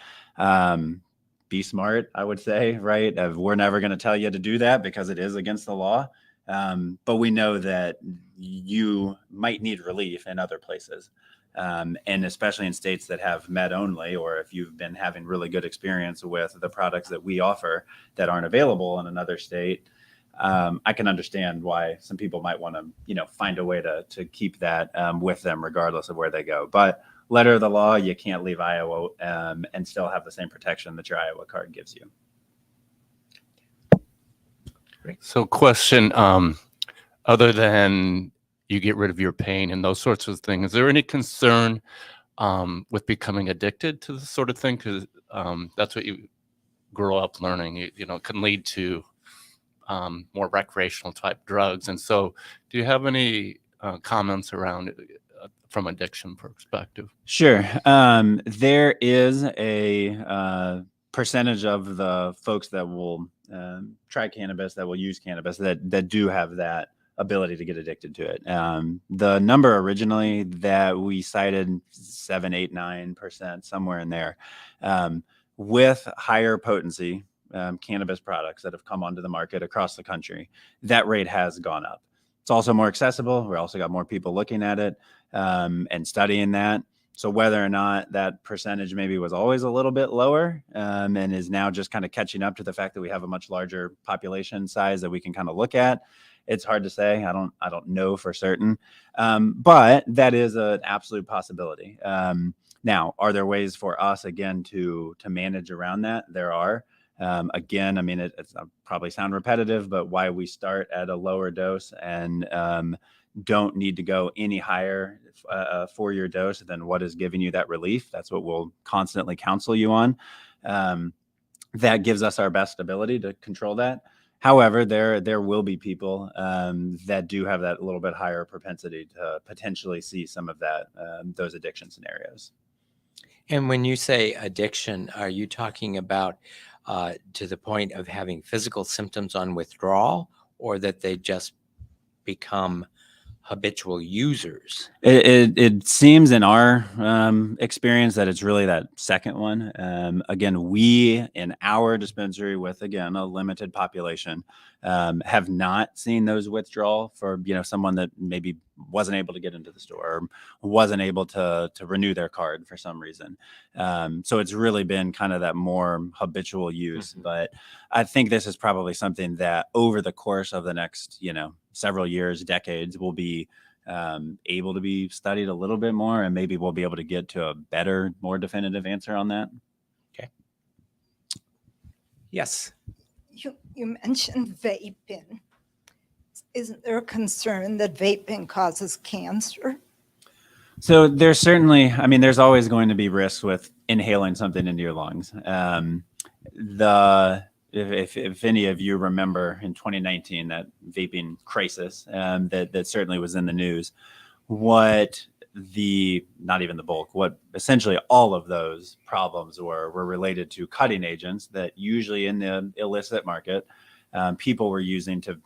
Be smart, I would say, right? We're never going to tell you to do that because it is against the law. But we know that you might need relief in other places. And especially in states that have med only, or if you've been having really good experience with the products that we offer that aren't available in another state, I can understand why some people might want to, find a way to keep that with them regardless of where they go. But letter of the law, you can't leave Iowa and still have the same protection that your Iowa card gives you. So question, other than you get rid of your pain and those sorts of things, is there any concern with becoming addicted to this sort of thing? Because that's what you grow up learning. It can lead to more recreational type drugs. And so do you have any comments around from addiction perspective? Sure. There is a percentage of the folks that will try cannabis, that will use cannabis, that do have that ability to get addicted to it. The number originally that we cited, 7, 8, 9%, somewhere in there, with higher potency cannabis products that have come onto the market across the country, that rate has gone up. It's also more accessible. We also got more people looking at it and studying that. So whether or not that percentage maybe was always a little bit lower and is now just kind of catching up to the fact that we have a much larger population size that we can kind of look at, it's hard to say. I don't know for certain, but that is an absolute possibility. Now, are there ways for us again to manage around that? There are. Again, I mean, it's probably sound repetitive, but why we start at a lower dose and don't need to go any higher for your dose than what is giving you that relief. That's what we'll constantly counsel you on. That gives us our best ability to control that. However, there will be people that do have that little bit higher propensity to potentially see some of that, those addiction scenarios. And when you say addiction, are you talking about to the point of having physical symptoms on withdrawal, or that they just become habitual users? It seems in our experience that it's really that second one. Again, we in our dispensary with, again, a limited population, have not seen those withdrawal for, someone that maybe wasn't able to get into the store or wasn't able to renew their card for some reason. So it's really been kind of that more habitual use. Mm-hmm. But I think this is probably something that over the course of the next, several years, decades, will be able to be studied a little bit more, and maybe we'll be able to get to a better, more definitive answer on that. Okay. Yes. You mentioned vaping. Isn't there a concern that vaping causes cancer? So there's certainly, I mean, there's always going to be risks with inhaling something into your lungs. If any of you remember in 2019, that vaping crisis that certainly was in the news, what not even the bulk, what essentially all of those problems were related to cutting agents that usually in the illicit market, people were using to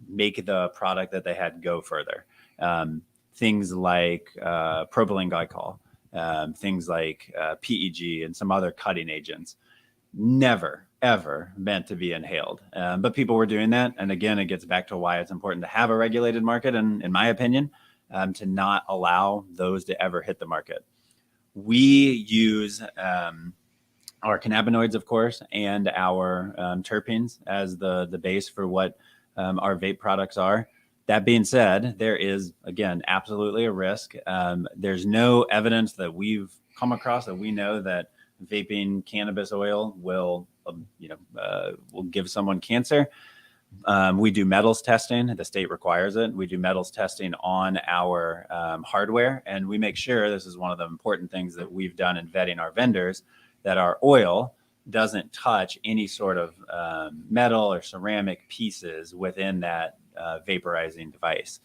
make the product that they had go further. Things like propylene glycol, things like PEG and some other cutting agents, never, ever meant to be inhaled. But people were doing that. And again, it gets back to why it's important to have a regulated market, and in my opinion, to not allow those to ever hit the market. We use our cannabinoids, of course, and our terpenes as the base for what our vape products are. That being said, there is, again, absolutely a risk. There's no evidence that we've come across that we know that vaping cannabis oil will give someone cancer. We do metals testing. The state requires it. We do metals testing on our hardware, and we make sure, this is one of the important things that we've done in vetting our vendors, that our oil doesn't touch any sort of metal or ceramic pieces within that vaporizing device.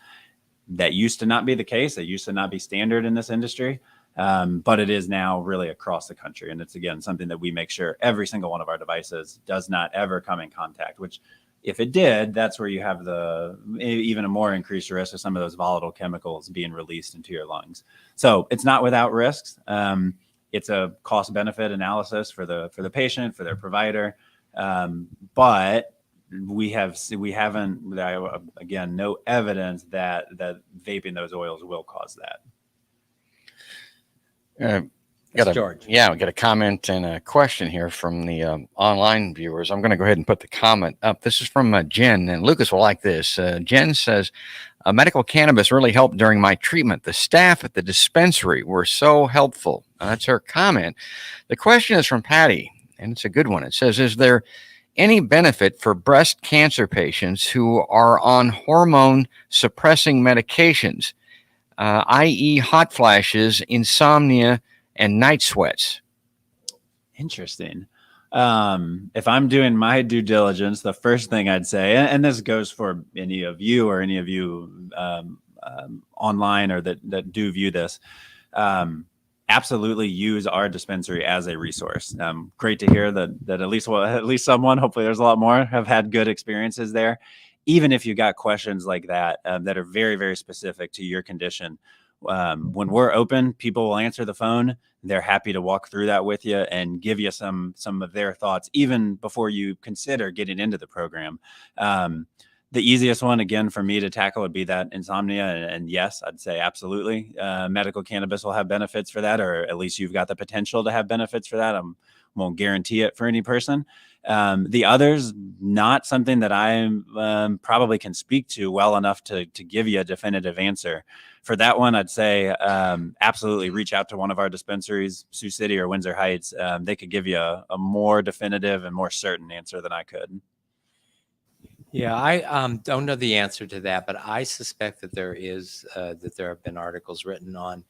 That used to not be the case. It used to not be standard in this industry, but it is now really across the country. And it's, again, something that we make sure every single one of our devices does not ever come in contact, which if it did, that's where you have even a more increased risk of some of those volatile chemicals being released into your lungs. So it's not without risks. It's a cost benefit analysis for the patient, for their provider. But we haven't, again, no evidence that vaping those oils will cause that. George. Yeah, we got a comment and a question here from the online viewers. I'm going to go ahead and put the comment up. This is from Jen, and Lucas will like this. Jen says, medical cannabis really helped during my treatment. The staff at the dispensary were so helpful. That's her comment. The question is from Patty, and it's a good one. It says, is there any benefit for breast cancer patients who are on hormone suppressing medications, i.e. hot flashes, insomnia, and night sweats? Interesting. If I'm doing my due diligence, the first thing I'd say, and this goes for any of you online or that do view this, absolutely use our dispensary as a resource. Great to hear that at least someone, hopefully there's a lot more, have had good experiences there. Even if you got questions like that that are very, very specific to your condition, when we're open, people will answer the phone. They're happy to walk through that with you and give you some of their thoughts, even before you consider getting into the program. The easiest one, again, for me to tackle would be that insomnia. And yes, I'd say absolutely. Medical cannabis will have benefits for that, or at least you've got the potential to have benefits for that. I won't guarantee it for any person. The others, not something that I probably can speak to well enough to give you a definitive answer. For that one, I'd say absolutely reach out to one of our dispensaries, Sioux City or Windsor Heights. They could give you a more definitive and more certain answer than I could. Yeah, I don't know the answer to that, but I suspect that there have been articles written on,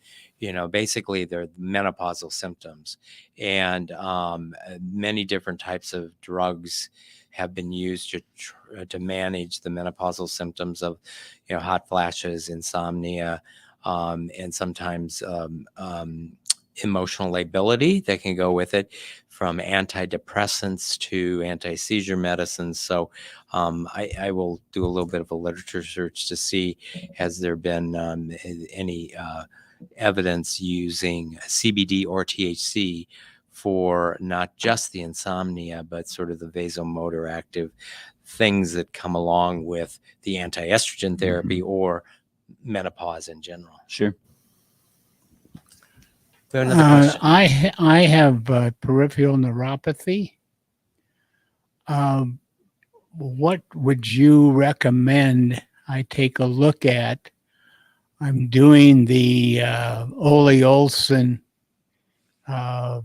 basically their menopausal symptoms, and many different types of drugs have been used to manage the menopausal symptoms of, hot flashes, insomnia, and sometimes emotional lability that can go with it, from antidepressants to anti-seizure medicines. So I will do a little bit of a literature search to see, has there been any evidence using CBD or THC for not just the insomnia, but sort of the vasomotor active things that come along with the anti-estrogen therapy or menopause in general. Sure. Another question. I have peripheral neuropathy. What would you recommend I take a look at? I'm doing the Ole Olson, the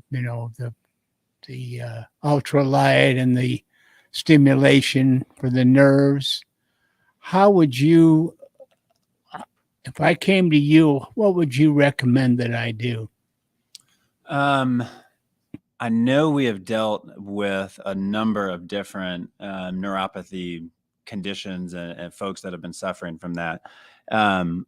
ultralight and the stimulation for the nerves. How would you, if I came to you, what would you recommend that I do? I know we have dealt with a number of different neuropathy conditions and folks that have been suffering from that.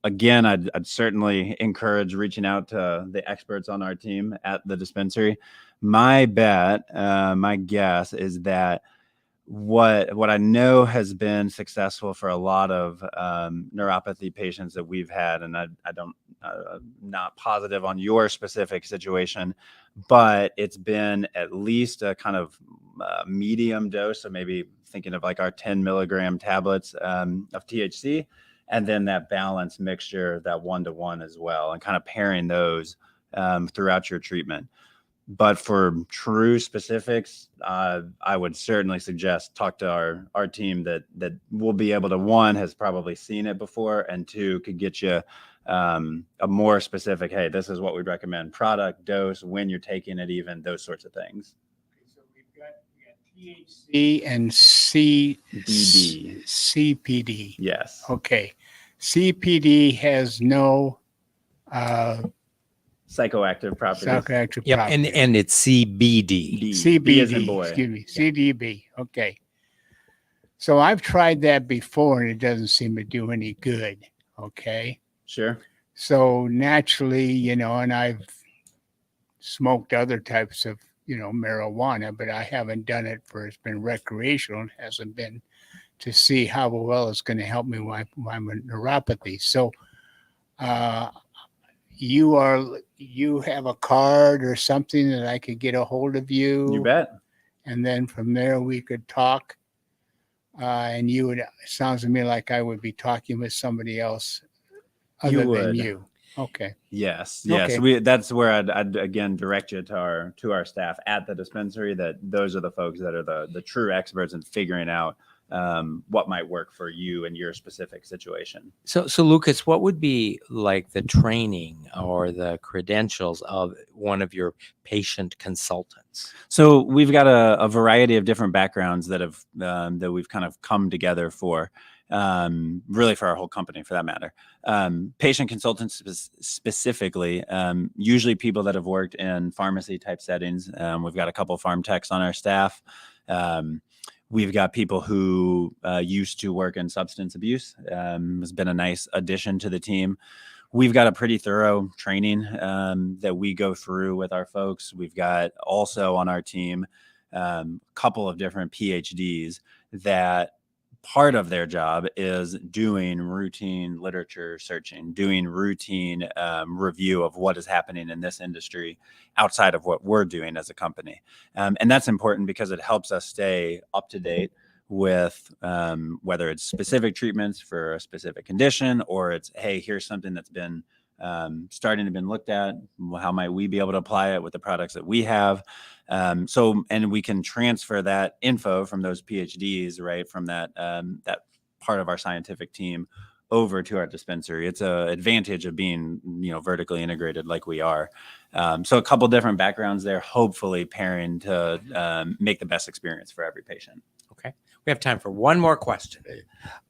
Again, I'd certainly encourage reaching out to the experts on our team at the dispensary. My bet, my guess is that what I know has been successful for a lot of neuropathy patients that we've had, and I don't, not positive on your specific situation, but it's been at least a kind of medium dose. So maybe thinking of like our 10 milligram tablets of THC, and then that balanced mixture, that 1-to-1 as well, and kind of pairing those throughout your treatment. But for true specifics, I would certainly suggest talk to our team that will be able to, one, has probably seen it before, and two, could get you a more specific, hey, this is what we'd recommend, product, dose, when you're taking it, even those sorts of things. So we've got THC and CBD. Yes. Okay. CPD has no Psychoactive properties. psychoactive Yep, properties. and it's CBD. B as in CBD, boy. excuse me, CDB. Okay. So I've tried that before and it doesn't seem to do any good. Okay. Sure. So naturally, and I've smoked other types of, marijuana, but I haven't done it it's been recreational. It hasn't been to see how well it's going to help me with my neuropathy. So, you have a card or something that I could get a hold of you? You bet. And then from there we could talk. And it sounds to me like I would be talking with somebody else other than would. you. Okay. Yes. Okay. That's where I'd again direct you to our staff at the dispensary, that those are the folks that are the true experts in figuring out what might work for you and your specific situation. So Lucas, what would be like the training or the credentials of one of your patient consultants? So we've got a variety of different backgrounds that have that we've kind of come together for, really for our whole company, for that matter. Patient consultants specifically, usually people that have worked in pharmacy type settings. We've got a couple farm techs on our staff. We've got people who used to work in substance abuse. Has been a nice addition to the team. We've got a pretty thorough training that we go through with our folks. We've got also on our team a couple of different PhDs that part of their job is doing routine literature searching, doing routine review of what is happening in this industry outside of what we're doing as a company. And that's important because it helps us stay up to date with whether it's specific treatments for a specific condition, or it's, hey, here's something that's been starting to been looked at. How might we be able to apply it with the products that we have? And we can transfer that info from those PhDs, right, from that that part of our scientific team over to our dispensary. It's an advantage of being, vertically integrated like we are. So a couple different backgrounds there, hopefully pairing to make the best experience for every patient. Okay. We have time for one more question.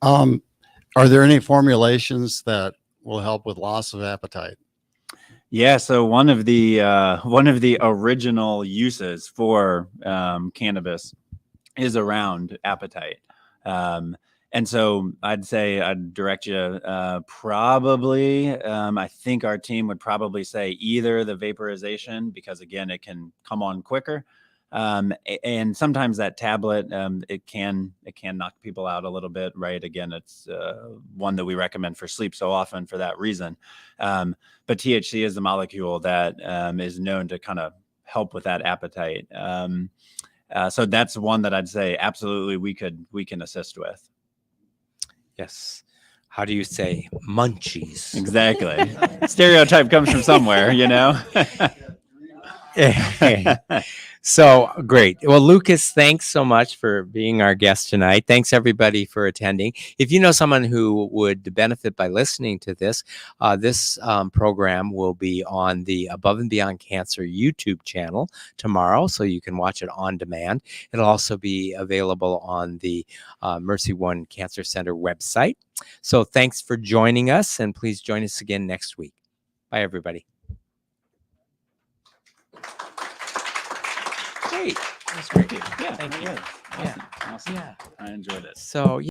Are there any formulations that will help with loss of appetite? Yeah, so one of the original uses for cannabis is around appetite, and so I'd say I'd direct you probably. I think our team would probably say either the vaporization, because again it can come on quicker, and sometimes that tablet it can knock people out a little bit, right? Again, it's one that we recommend for sleep so often for that reason. But THC is the molecule that is known to kind of help with that appetite. So that's one that I'd say absolutely we can assist with. Yes. How do you say munchies? Exactly. Stereotype comes from somewhere, So great. Well, Lucas, thanks so much for being our guest tonight. Thanks everybody for attending. If you know someone who would benefit by listening to this, this program will be on the Above and Beyond Cancer YouTube channel tomorrow, so you can watch it on demand. It'll also be available on the Mercy One Cancer Center website. So thanks for joining us, and please join us again next week. Bye, everybody. Great. That was great. Yeah, Thank very you. good. Yeah. Awesome. Yeah. I enjoyed it. So